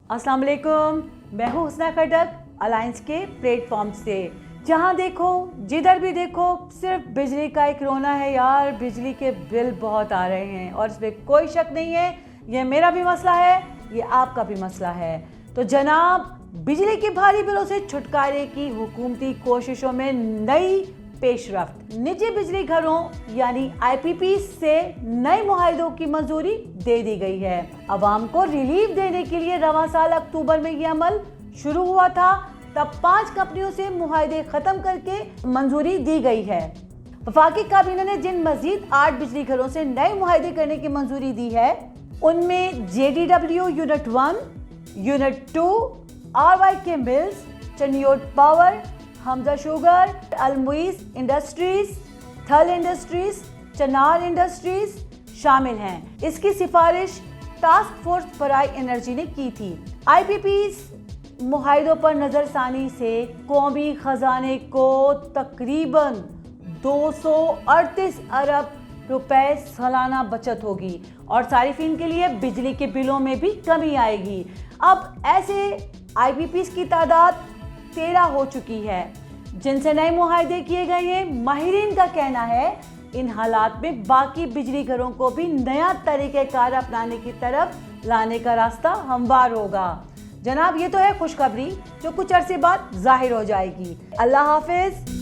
अस्सलाम वालेकुम, मैं हूँ हुस्ना खटक अलायंस के प्लेटफॉर्म से। जहाँ देखो जिधर भी देखो सिर्फ बिजली का एक रोना है यार। बिजली के बिल बहुत आ रहे हैं और इसमें कोई शक नहीं है, ये मेरा भी मसला है, ये आपका भी मसला है। तो जनाब, बिजली के भारी बिलों से छुटकारे की हुकूमती कोशिशों में नई पेशरफ्त। निजी बिजली घरों यानी IPP से नए मुआहदों की मंजूरी दे दी गई है। अवाम को रिलीफ देने के लिए रवां साल अक्टूबर में यह अमल शुरू हुआ था। तब 5 कंपनियों से मुआहदे खत्म करके मंजूरी दी गई है। वफाकी काबीना ने जिन मजीद 8 बिजली घरों से नए मुआहदे करने की मंजूरी दी है, उनमें JDW unit 1, unit 2, RYK mills, Chiniot power, Hamza sugar, अलमुइस industries, Thal industries, Chanar industries शामिल हैं। इसकी सिफारिश टास्क फोर्स बराए एनर्जी ने की थी। IPPs मुआहदों पर नजरसानी से कौमी खजाने को तकरीबन 238 अरब रुपए सालाना बचत होगी और सारिफिन के लिए बिजली के बिलों में भी कमी आएगी। अब ऐसे IPPs की तादाद 13 हो चुकी है जिनसे नए मुआहदे किए गए हैं। माहिरीन का कहना है इन हालात में बाकी बिजली घरों को भी नया तरीक़ेकार अपनाने की तरफ लाने का रास्ता हमवार होगा। जनाब, ये तो है खुशखबरी जो कुछ अरसे बाद जाहिर हो जाएगी। अल्लाह हाफिज।